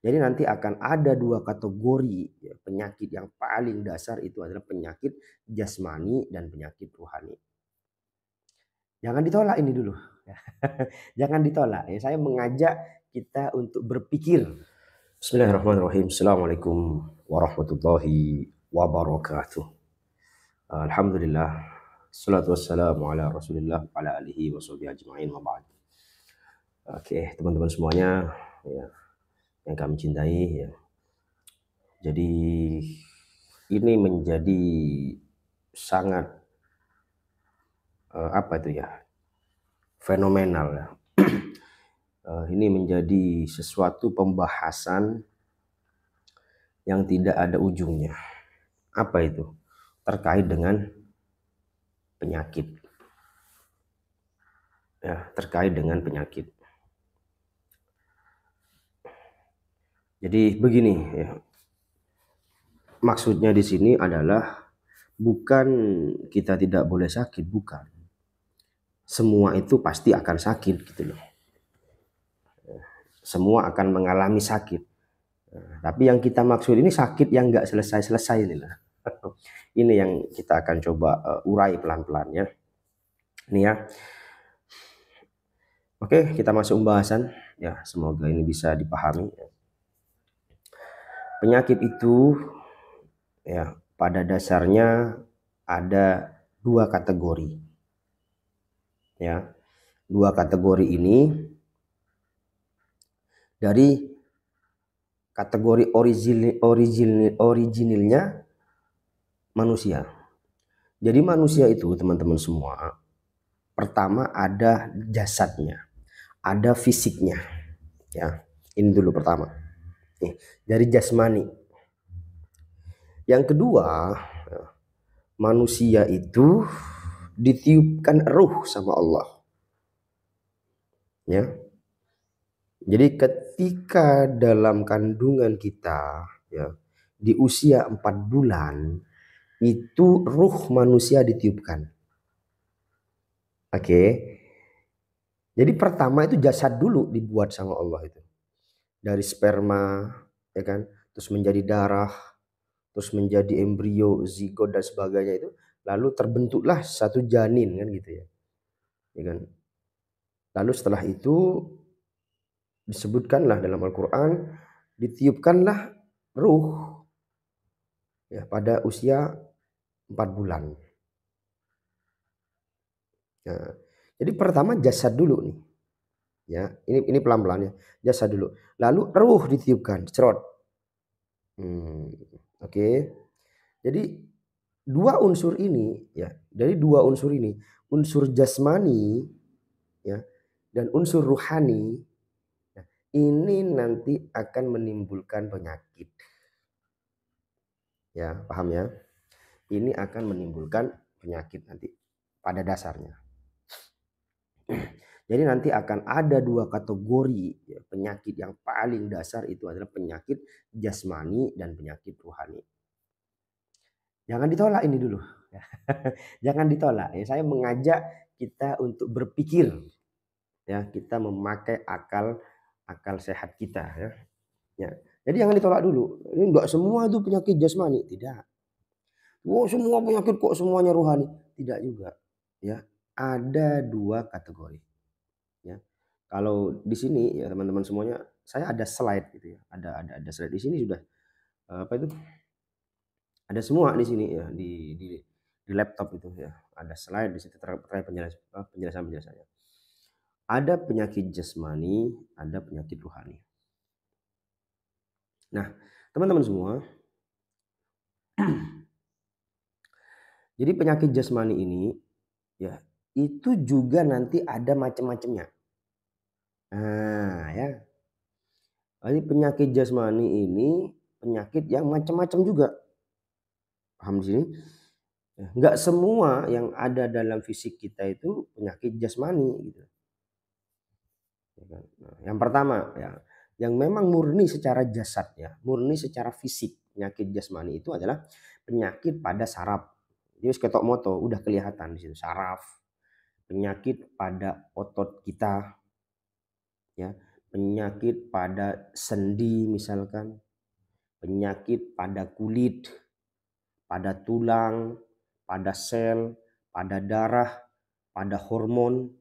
Jadi nanti akan ada dua kategori ya, penyakit yang paling dasar itu adalah penyakit jasmani dan penyakit rohani. Jangan ditolak ini dulu. Jangan ditolak. Ya, saya mengajak kita untuk berpikir. Bismillahirrahmanirrahim. Assalamualaikum warahmatullahi wabarakatuh. Alhamdulillah. Salatu wassalamu ala Rasulillah wa ala alihi wa sahbihi ajma'in wa ba'd. Oke, teman-teman semuanya ya, yang kami cintai ya. Jadi ini menjadi sangat apa itu ya? Fenomenal ya. Ini menjadi sesuatu pembahasan yang tidak ada ujungnya. Apa itu? Terkait dengan penyakit. Ya, terkait dengan penyakit. Jadi begini ya. Maksudnya di sini adalah bukan kita tidak boleh sakit, bukan. Semua itu pasti akan sakit gitu loh. Semua akan mengalami sakit. Tapi yang kita maksud ini sakit yang nggak selesai-selesai ini lah. Ini yang kita akan coba urai pelan-pelan ya. Ini ya. Oke, kita masuk pembahasan ya. Semoga ini bisa dipahami. Penyakit itu ya pada dasarnya ada dua kategori. Ya. Dua kategori ini dari kategori originalnya manusia. Jadi manusia itu teman-teman semua, pertama ada jasadnya, ada fisiknya. Ya, ini dulu pertama. Nih, dari jasmani. Yang kedua, manusia itu ditiupkan ruh sama Allah. Ya. Jadi ketika dalam kandungan kita ya, di usia 4 bulan itu ruh manusia ditiupkan. Oke. Jadi pertama itu jasad dulu dibuat sama Allah itu. Dari sperma ya kan, terus menjadi darah, terus menjadi embrio, zigot dan sebagainya itu, lalu terbentuklah satu janin kan gitu ya. Ya kan? Lalu setelah itu disebutkanlah dalam Al-Qur'an ditiupkanlah ruh ya pada usia 4 bulan. Nah, jadi pertama jasad dulu nih. Ya, ini pelan-pelan ya. Jasad dulu. Lalu ruh ditiupkan, cerot. Oke. Jadi dua unsur ini ya, dari dua unsur ini, unsur jasmani ya dan unsur ruhani ya, ini nanti akan menimbulkan penyakit. Ya, paham ya? Ini akan menimbulkan penyakit nanti pada dasarnya. Jadi nanti akan ada dua kategori ya, penyakit yang paling dasar itu adalah penyakit jasmani dan penyakit rohani. Jangan ditolak ini dulu. Jangan ditolak. Ya, saya mengajak kita untuk berpikir. Ya, kita memakai akal sehat kita ya. Ya. Jadi jangan ditolak dulu. Ini enggak semua itu penyakit jasmani, tidak. Oh, semua penyakit kok semuanya rohani? Tidak juga. Ya, ada dua kategori. Ya. Kalau di sini ya teman-teman semuanya, saya ada slide gitu ya. Ada slide di sini sudah apa itu? Ada semua di sini ya di laptop itu ya. Ada slide di situ terkait penjelasannya. Ada penyakit jasmani, ada penyakit rohani. Nah, teman-teman semua, jadi penyakit jasmani ini ya itu juga nanti ada macam-macamnya. Nah, ya. Jadi penyakit jasmani ini penyakit yang macam-macam juga. Paham di sini? Enggak semua yang ada dalam fisik kita itu penyakit jasmani gitu. Nah, yang pertama ya, yang memang murni secara jasad ya, murni secara fisik penyakit jasmani itu adalah penyakit pada saraf. Jadi ketok moto udah kelihatan di situ saraf, penyakit pada otot kita, ya, penyakit pada sendi misalkan, penyakit pada kulit, pada tulang, pada sel, pada darah, pada hormon,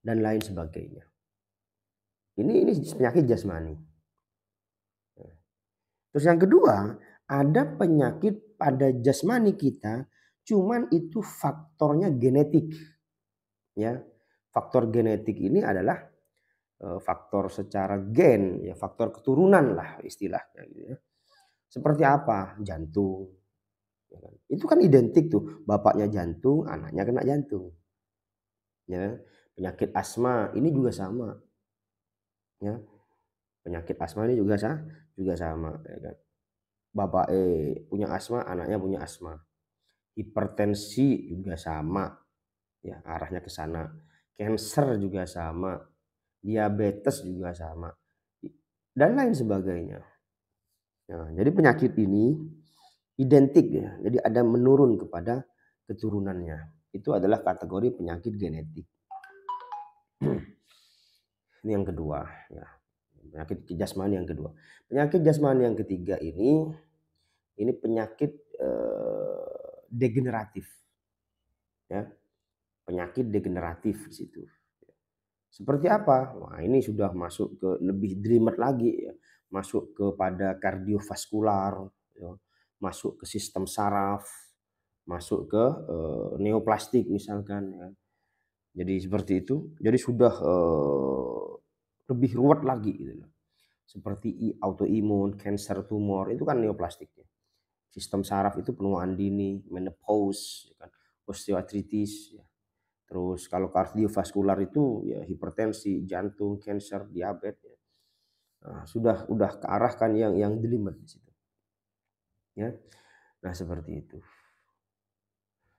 dan lain sebagainya. Ini penyakit jasmani. Terus yang kedua, ada penyakit pada jasmani kita, cuman itu faktornya genetik. Ya, faktor genetik ini adalah faktor secara gen, ya faktor keturunan lah istilahnya. Gitu ya. Seperti apa? Jantung. Ya kan? Itu kan identik tuh, bapaknya jantung, anaknya kena jantung. Ya, penyakit asma ini juga sama. Ya, penyakit asma ini juga sama. Ya kan? Bapak punya asma, anaknya punya asma. Hipertensi juga sama, ya arahnya ke sana. Cancer juga sama, diabetes juga sama, dan lain sebagainya. Nah, jadi penyakit ini identik ya, jadi ada menurun kepada keturunannya. Itu adalah kategori penyakit genetik. Ini yang kedua, ya. Penyakit jasmani yang kedua. Penyakit jasmani yang ketiga ini penyakit degeneratif, ya. Penyakit degeneratif di situ. Seperti apa? Wah, ini sudah masuk ke lebih jelimet lagi ya. Masuk kepada kardiovaskular, ya. Masuk ke sistem saraf, masuk ke neoplastik misalkan ya. Jadi seperti itu. Jadi sudah lebih ruwet lagi gitu. Seperti autoimun, cancer, tumor itu kan neoplastik ya. Sistem saraf itu penuaan dini, menopause, ya kan, osteoartritis ya. Terus kalau kardiovaskular itu ya hipertensi, jantung, kanker, diabetes ya. Nah, udah ke arah kan yang jelimet di situ. Ya. Nah, seperti itu.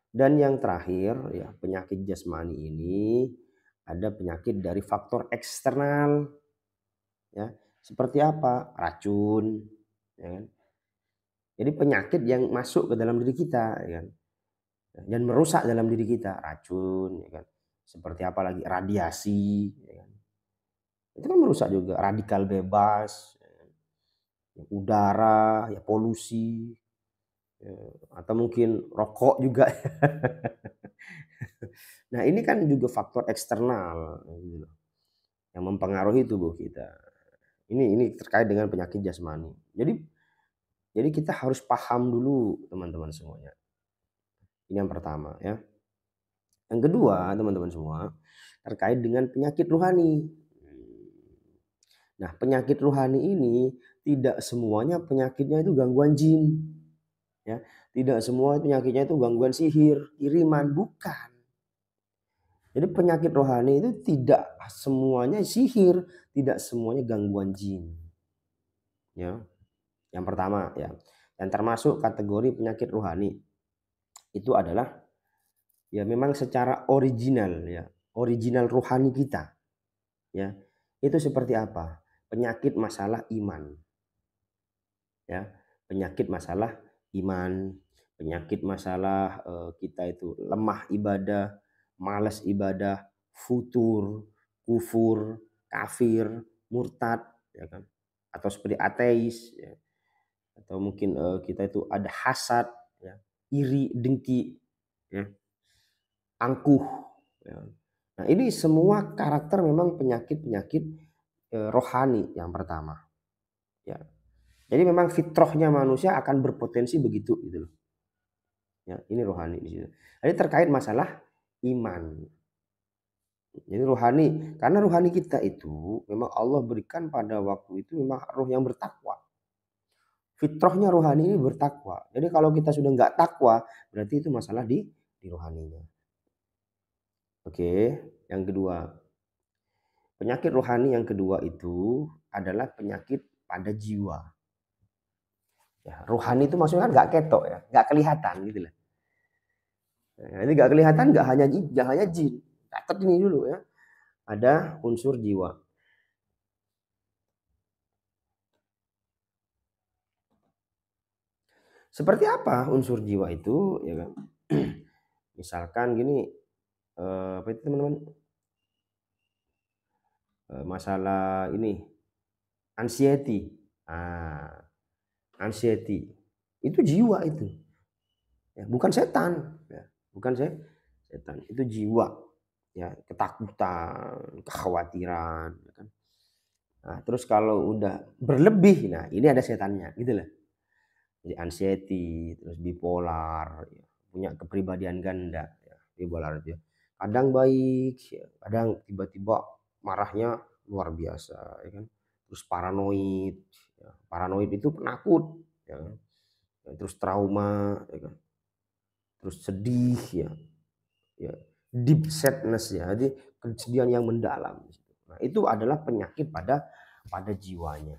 Dan yang terakhir ya, penyakit jasmani ini ada penyakit dari faktor eksternal. Ya. Seperti apa? Racun, ya kan? Jadi penyakit yang masuk ke dalam diri kita, ya kan? Dan merusak dalam diri kita, racun, ya kan? Seperti apa lagi? Radiasi, ya kan? Itu kan merusak juga, radikal bebas, ya, udara, ya polusi, ya, atau mungkin rokok juga. Nah ini kan juga faktor eksternal gitu, yang mempengaruhi tubuh kita. Ini terkait dengan penyakit jasmani. Jadi kita harus paham dulu teman-teman semuanya. Ini yang pertama ya. Yang kedua teman-teman semua terkait dengan penyakit rohani. Nah, penyakit rohani ini tidak semuanya penyakitnya itu gangguan jin. Ya, tidak semua penyakitnya itu gangguan sihir, kiriman, bukan. Jadi penyakit rohani itu tidak semuanya sihir, tidak semuanya gangguan jin. Ya. Yang pertama ya. Yang termasuk kategori penyakit rohani itu adalah ya memang secara original ya, original rohani kita. Ya. Itu seperti apa? Penyakit masalah iman. Ya, penyakit masalah iman, penyakit masalah kita itu lemah ibadah, malas ibadah, futur, kufur, kafir, murtad, ya kan? Atau seperti ateis, ya. Atau mungkin kita itu ada hasad, ya, iri, dengki, ya, angkuh. Ya. Nah ini semua karakter memang penyakit-penyakit rohani yang pertama. Ya. Jadi memang fitrahnya manusia akan berpotensi begitu gitu loh. Ya, ini rohani di situ. Jadi terkait masalah iman. Jadi rohani, karena rohani kita itu memang Allah berikan pada waktu itu memang roh yang bertakwa. Fitrahnya rohani ini bertakwa. Jadi kalau kita sudah nggak takwa, berarti itu masalah di rohaninya. Oke, yang kedua. Penyakit rohani yang kedua itu adalah penyakit pada jiwa. Ya, rohani itu maksudnya kan nggak ketok ya, nggak kelihatan gitu lah. Nah, ini nggak kelihatan, nggak hanya jin. Catat ini dulu ya. Ada unsur jiwa. Seperti apa unsur jiwa itu? Ya kan? Misalkan gini, apa itu teman-teman? masalah ini anxiety. Anxiety itu jiwa itu, ya, bukan setan, ya, bukan setan, itu jiwa, ya, ketakutan, kekhawatiran, ya kan. Nah, terus kalau udah berlebih, nah ini ada setannya, gitu loh. Jadi anxiety, terus bipolar, ya, punya kepribadian ganda, ya, bipolar itu. Ya. Kadang baik, ya, kadang tiba-tiba marahnya luar biasa, ya kan. Terus paranoid, ya. Paranoid itu penakut, ya kan. Ya, terus trauma, ya kan. Terus sedih, ya, ya, deep sadness, ya, jadi kesedihan yang mendalam. Nah, itu adalah penyakit pada jiwanya.